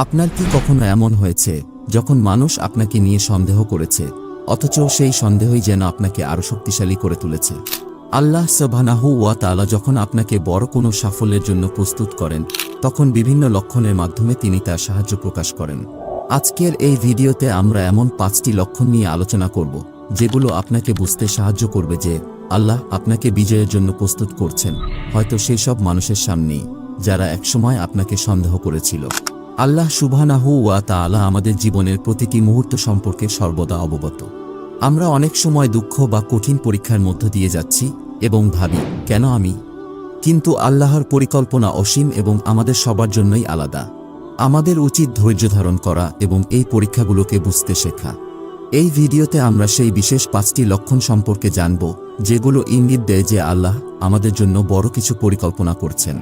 আপনার কি কখনো এমন হয়েছে যখন মানুষ আপনাকে নিয়ে সন্দেহ করেছে, অথচ সেই সন্দেহই যেন আপনাকে আরো শক্তিশালী করে তুলেছে? আল্লাহ সুবহানাহু ওয়া তাআলা যখন আপনাকে বড় কোনো সাফল্যের জন্য প্রস্তুত করেন, তখন বিভিন্ন লক্ষণের মাধ্যমে তিনি তার সাহায্য প্রকাশ করেন। আজকের এই ভিডিওতে আমরা এমন 5টি লক্ষণ নিয়ে আলোচনা করব, যেগুলো আপনাকে বুঝতে সাহায্য করবে যে আল্লাহ আপনাকে বিজয়ের জন্য প্রস্তুত করছেন, হয়তো সেই সব মানুষের সামনেই যারা একসময় আপনাকে সন্দেহ করেছিল। আল্লাহ সুবহানাহু ওয়া তাআলা আমাদের জীবনের প্রতিটি মুহূর্ত সম্পর্কে সর্বদা অবগত। আমরা অনেক সময় দুঃখ বা কঠিন পরীক্ষার মধ্য দিয়ে যাচ্ছি এবং ভাবি, কেন আমি? কিন্তু আল্লাহর পরিকল্পনা অসীম এবং আমাদের সবার জন্যই আলাদা। আমাদের উচিত ধৈর্য ধারণ করা এবং এই পরীক্ষাগুলোকে বুঝতে শেখা। এই ভিডিওতে আমরা সেই বিশেষ 5টি লক্ষণ সম্পর্কে জানব, যেগুলো ইঙ্গিত দেয় যে আল্লাহ আমাদের জন্য বড় কিছু পরিকল্পনা করছেন।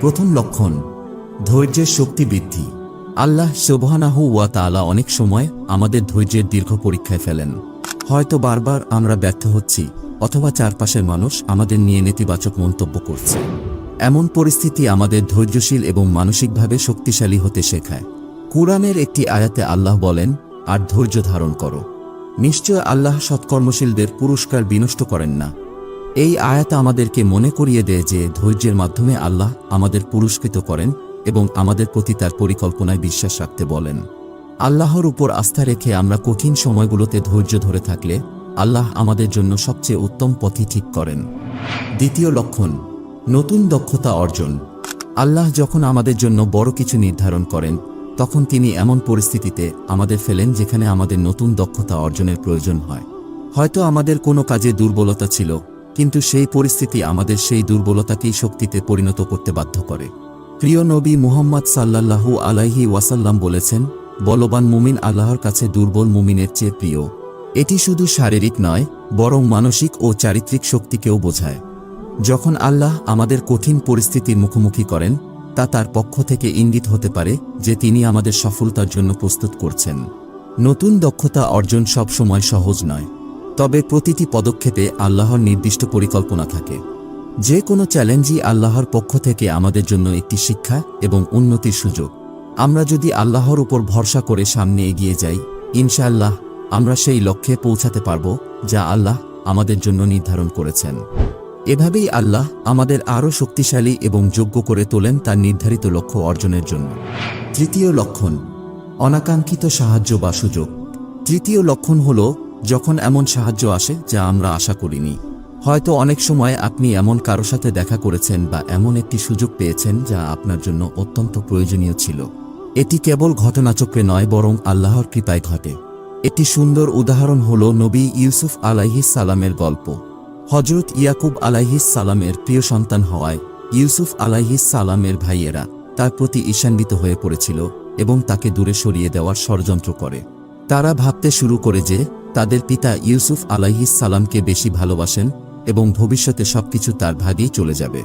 প্রথম লক্ষণ, ধৈর্যের শক্তি বৃদ্ধি। আল্লাহ সুবহানাহু ওয়া তাআলা অনেক সময় আমাদের ধৈর্যের দীর্ঘ পরীক্ষায় ফেলেন। হয়তো বারবার আমরা ব্যর্থ হচ্ছি, অথবা চারপাশের মানুষ আমাদের নিয়ে নেতিবাচক মন্তব্য করছে। এমন পরিস্থিতি আমাদের ধৈর্যশীল এবং মানসিকভাবে শক্তিশালী হতে শেখায়। কুরআনের একটি আয়াতে আল্লাহ বলেন, আর ধৈর্য ধারণ করো, নিশ্চয় আল্লাহ সৎকর্মশীলদের পুরস্কার বিনষ্ট করেন না। এই আয়াত আমাদেরকে মনে করিয়ে দেয় যে ধৈর্যের মাধ্যমে আল্লাহ আমাদের পুরস্কৃত করেন এবং আমাদের প্রতি তার পরিকল্পনায় বিশ্বাস রাখতে বলেন। আল্লাহর উপর আস্থা রেখে আমরা কঠিন সময়গুলোতে ধৈর্য ধরে থাকলে আল্লাহ আমাদের জন্য সবচেয়ে উত্তম পথই ঠিক করেন। দ্বিতীয় লক্ষণ, নতুন দক্ষতা অর্জন। আল্লাহ যখন আমাদের জন্য বড় কিছু নির্ধারণ করেন, তখন তিনি এমন পরিস্থিতিতে আমাদের ফেলেন যেখানে আমাদের নতুন দক্ষতা অর্জনের প্রয়োজন হয়। হয়তো আমাদের কোনো কাজে দুর্বলতা ছিল, কিন্তু সেই পরিস্থিতি আমাদের সেই দুর্বলতাকেই শক্তিতে পরিণত করতে বাধ্য করে। প্রিয় নবী মুহাম্মদ সাল্লাল্লাহু আলাইহি ওয়াসাল্লাম বলেছেন, বলবান মুমিন আল্লাহর কাছে দুর্বল মুমিনের চেয়ে প্রিয়। এটি শুধু শারীরিক নয়, বরং মানসিক ও চারিত্রিক শক্তিকেও বোঝায়। যখন আল্লাহ আমাদের কঠিন পরিস্থিতির মুখোমুখি করেন, তা তার পক্ষ থেকে ইঙ্গিত হতে পারে যে তিনি আমাদের সফলতার জন্য প্রস্তুত করছেন। নতুন দক্ষতা অর্জন সব সময় সহজ নয়, তবে প্রতিটি পদক্ষেপে আল্লাহর নির্দিষ্ট পরিকল্পনা থাকে। যে কোনো চ্যালেঞ্জই আল্লাহর পক্ষ থেকে আমাদের জন্য একটি শিক্ষা এবং উন্নতির সুযোগ। আমরা যদি আল্লাহর উপর ভরসা করে সামনে এগিয়ে যাই, ইনশাআল্লাহ আমরা সেই লক্ষ্যে পৌঁছাতে পারব যা আল্লাহ আমাদের জন্য নির্ধারণ করেছেন। এভাবেই আল্লাহ আমাদের আরও শক্তিশালী এবং যোগ্য করে তোলেন তার নির্ধারিত লক্ষ্য অর্জনের জন্য। তৃতীয় লক্ষণ, অনাকাঙ্ক্ষিত সাহায্য বা সুযোগ। তৃতীয় লক্ষণ হল যখন এমন সাহায্য আসে যা আমরা আশা করিনি। হয়তো অনেক সময় আপনি এমন কারো সাথে দেখা করেছেন বা এমন একটি সুযোগ পেয়েছেন যা আপনার জন্য অত্যন্ত প্রয়োজনীয় ছিল। এটি কেবল ঘটনাচক্রে নয়, বরং আল্লাহর কৃপায় ঘটে। একটি সুন্দর উদাহরণ হল নবী ইউসুফ আলাইহিস সালামের গল্প। হযরত ইয়াকুব আলাইহিস সালামের প্রিয় সন্তান হওয়ায় ইউসুফ আলাইহিস সালামের ভাইয়েরা তার প্রতি ঈর্ষান্বিত হয়ে পড়েছিল এবং তাকে দূরে সরিয়ে দেওয়ার ষড়যন্ত্র করে। তারা ভাবতে শুরু করে যে তাদের পিতা ইউসুফ আলাইহিস সালামকে বেশি ভালোবাসেন এবং ভবিষ্যতে সবকিছু তার ভাগেই চলে যাবে।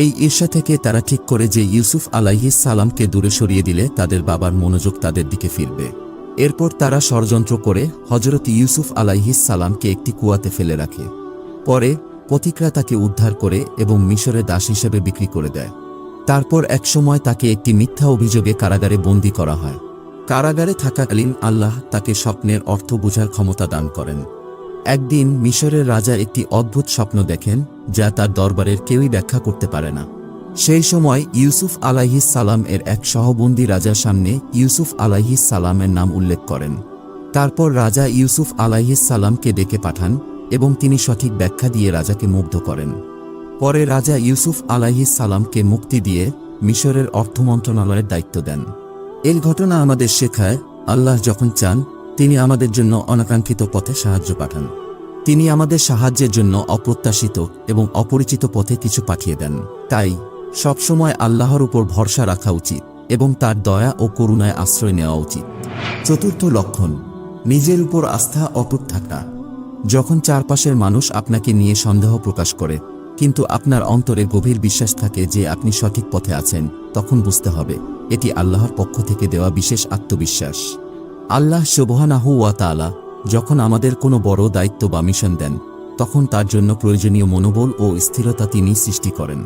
এই ঈর্ষা থেকে তারা ঠিক করে যে ইউসুফ আলাইহিস সালামকে দূরে সরিয়ে দিলে তাদের বাবার মনোযোগ তাদের দিকে ফিরবে। এরপর তারা ষড়যন্ত্র করে হযরত ইউসুফ আলাইহিস সালামকে একটি কুয়াতে ফেলে রাখে। পরে পথিকরা তাকে উদ্ধার করে এবং মিশরে দাস হিসেবে বিক্রি করে দেয়। তারপর একসময় তাকে একটি মিথ্যা অভিযোগে কারাগারে বন্দী করা হয়। কারাগারে থাকাকালীন আল্লাহ তাকে স্বপ্নের অর্থ বোঝার ক্ষমতা দান করেন। একদিন মিশরের রাজা একটি অদ্ভুত স্বপ্ন দেখেন যা তার দরবারের কেউই ব্যাখ্যা করতে পারে না। সেই সময় ইউসুফ আলাইহিস সালাম এর এক সহবন্দী রাজার সামনে ইউসুফ আলাইহিস সালামের নাম উল্লেখ করেন। তারপর রাজা ইউসুফ আলাইহিস সালামকে ডেকে পাঠান এবং তিনি সঠিক ব্যাখ্যা দিয়ে রাজাকে মুগ্ধ করেন। পরে রাজা ইউসুফ আলাইহিস সালামকে মুক্তি দিয়ে মিশরের অর্থ মন্ত্রণালয়ের দায়িত্ব দেন। এই ঘটনা আমাদের শেখায়, আল্লাহ যখন চান, তিনি আমাদের জন্য অনাকাঙ্ক্ষিত পথে সাহায্য পাঠান। তিনি আমাদের সাহায্যের জন্য অপ্রত্যাশিত এবং অপরিচিত পথে কিছু পাঠিয়ে দেন। তাই সবসময় আল্লাহর উপর ভরসা রাখা উচিত এবং তার দয়া ও করুণায় আশ্রয় নেওয়া উচিত। চতুর্থ লক্ষণ, নিজের উপর আস্থা অটুট থাকা। যখন চারপাশের মানুষ আপনাকে নিয়ে সন্দেহ প্রকাশ করে, কিন্তু আপনার অন্তরে গভীর বিশ্বাস থাকে যে আপনি সঠিক পথে আছেন, তখন বুঝতে হবে এটি আল্লাহর পক্ষ থেকে দেওয়া বিশেষ আত্মবিশ্বাস। আল্লাহ সুবহানাহু ওয়া তাআলা যখন আমাদের কোনো বড় দায়িত্ব বা মিশন দেন, তখন তার জন্য প্রয়োজনীয় মনোবল ও স্থিরতা তিনি সৃষ্টি করেন।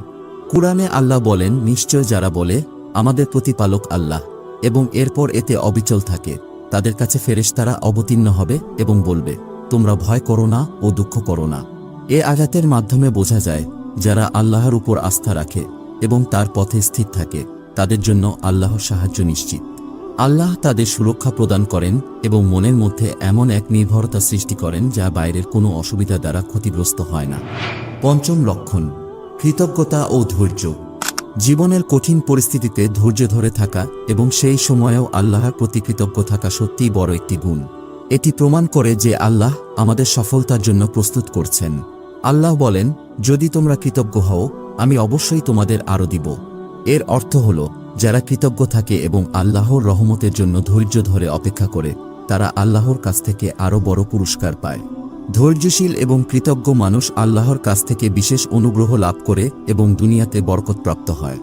কুরআনে আল্লাহ বলেন, নিশ্চয় যারা বলে আমাদের প্রতিপালক আল্লাহ, এবং এরপর এতে অবিচল থাকে, তাদের কাছে ফেরেশতারা অবতীর্ণ হবে এবং বলবে, তোমরা ভয় করো না ও দুঃখ করো না। এ আয়াতের মাধ্যমে বোঝা যায়, যারা আল্লাহর উপর আস্থা রাখে এবং তার পথে স্থির থাকে, তাদের জন্য আল্লাহর সাহায্য নিশ্চিত। আল্লাহ তাদের সুরক্ষা প্রদান করেন এবং মনের মধ্যে এমন এক নির্ভরতা সৃষ্টি করেন যা বাইরের কোনো অসুবিধা দ্বারা ক্ষতিগ্রস্ত হয় না। পঞ্চম লক্ষণ, কৃতজ্ঞতা ও ধৈর্য। জীবনের কঠিন পরিস্থিতিতে ধৈর্য ধরে থাকা এবং সেই সময়েও আল্লাহর প্রতি কৃতজ্ঞ থাকা সত্যিই বড় একটি গুণ। এটি প্রমাণ করে যে আল্লাহ আমাদের সফলতার জন্য প্রস্তুত করছেন। আল্লাহ বলেন, যদি তোমরা কৃতজ্ঞ হও, আমি অবশ্যই তোমাদের আরও দিব। এর অর্থ হল, যারা কৃতজ্ঞ থাকে এবং আল্লাহর রহমতের জন্য ধৈর্য ধরে অপেক্ষা করে, তারা আল্লাহর কাছ থেকে আরও বড় পুরস্কার পায়। ধৈর্যশীল এবং কৃতজ্ঞ মানুষ আল্লাহর কাছ থেকে বিশেষ অনুগ্রহ লাভ করে এবং দুনিয়াতে বরকতপ্রাপ্ত হয়।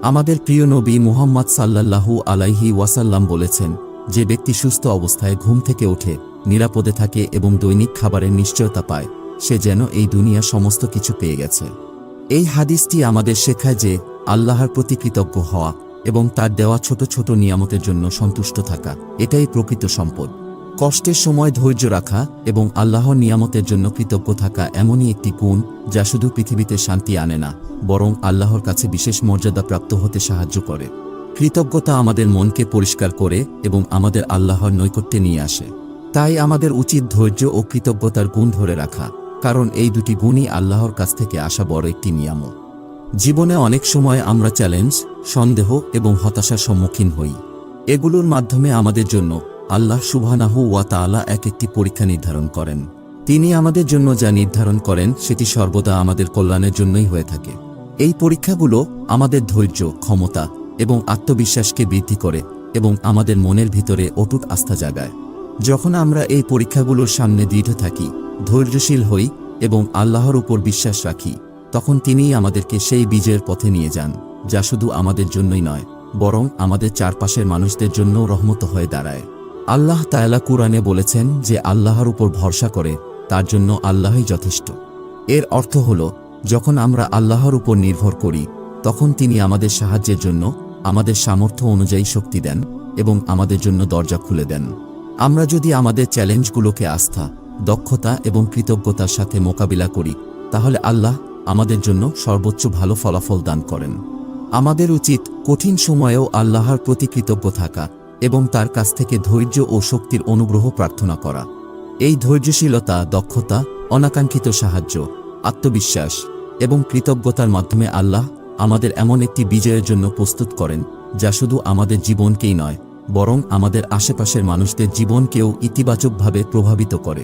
আমাদের প্রিয় নবী মুহাম্মদ সাল্লাল্লাহু আলাইহি ওয়াসাল্লাম বলেছেন, যে ব্যক্তি সুস্থ অবস্থায় ঘুম থেকে ওঠে, নিরাপদে থাকে এবং দৈনিক খাবারের নিশ্চয়তা পায়, সে যেন এই দুনিয়া সমস্ত কিছু পেয়ে গেছে। এই হাদিসটি আমাদের শেখায় যে আল্লাহর প্রতি কৃতজ্ঞ হওয়া এবং তার দেওয়া ছোট ছোট নিয়ামতের জন্য সন্তুষ্ট থাকা, এটাই প্রকৃত সম্পদ। কষ্টের সময় ধৈর্য রাখা এবং আল্লাহর নিয়ামতের জন্য কৃতজ্ঞ থাকা এমনই একটি গুণ যা শুধু পৃথিবীতে শান্তি আনে না, বরং আল্লাহর কাছে বিশেষ মর্যাদা প্রাপ্ত হতে সাহায্য করে। কৃতজ্ঞতা আমাদের মনকে পরিষ্কার করে এবং আমাদের আল্লাহর নৈকট্যে নিয়ে আসে। তাই আমাদের উচিত ধৈর্য ও কৃতজ্ঞতার গুণ ধরে রাখা, কারণ এই দুটি গুণই আল্লাহর কাছ থেকে আসা বড় একটি নিয়ামত। জীবনে অনেক সময় আমরা চ্যালেঞ্জ, সন্দেহ এবং হতাশার সম্মুখীন হই। এগুলোর মাধ্যমে আমাদের জন্য আল্লাহ সুবহানাহু ওয়া তাআলা একটি পরীক্ষা নির্ধারণ করেন। তিনি আমাদের জন্য যা নির্ধারণ করেন সেটি সর্বদা আমাদের কল্যাণের জন্যই হয়ে থাকে। এই পরীক্ষাগুলো আমাদের ধৈর্য, ক্ষমতা এবং আত্মবিশ্বাসকে বৃদ্ধি করে এবং আমাদের মনের ভিতরে অটুট আস্থা জাগায়। যখন আমরা এই পরীক্ষাগুলোর সামনে দৃঢ় থাকি, ধৈর্যশীল হই এবং আল্লাহর উপর বিশ্বাস রাখি, তখন তিনিই আমাদেরকে সেই বিজয়ের পথে নিয়ে যান, যা শুধু আমাদের জন্যই নয়, বরং আমাদের চারপাশের মানুষদের জন্যও রহমত হয়ে দাঁড়ায়। আল্লাহ তাআলা কুরআনে বলেছেন যে আল্লাহর উপর ভরসা করে তার জন্য আল্লাহই যথেষ্ট। এর অর্থ হল, যখন আমরা আল্লাহর উপর নির্ভর করি, তখন তিনি আমাদের সাহায্যের জন্য আমাদের সামর্থ্য অনুযায়ী শক্তি দেন এবং আমাদের জন্য দরজা খুলে দেন। আমরা যদি আমাদের চ্যালেঞ্জগুলোকে আস্থা, দক্ষতা এবং কৃতজ্ঞতার সাথে মোকাবিলা করি, তাহলে আল্লাহ আমাদের জন্য সর্বোচ্চ ভালো ফলাফল দান করেন। আমাদের উচিত কঠিন সময়েও আল্লাহর প্রতি কৃতজ্ঞ থাকা এবং তার কাছ থেকে ধৈর্য ও শক্তির অনুগ্রহ প্রার্থনা করা। এই ধৈর্যশীলতা, দক্ষতা, অনাকাঙ্ক্ষিত সাহায্য, আত্মবিশ্বাস এবং কৃতজ্ঞতার মাধ্যমে আল্লাহ আমাদের এমন একটি বিজয়ের জন্য প্রস্তুত করেন, যা শুধু আমাদের জীবনকেই নয়, বরং আমাদের আশেপাশের মানুষদের জীবনকেও ইতিবাচকভাবে প্রভাবিত করে।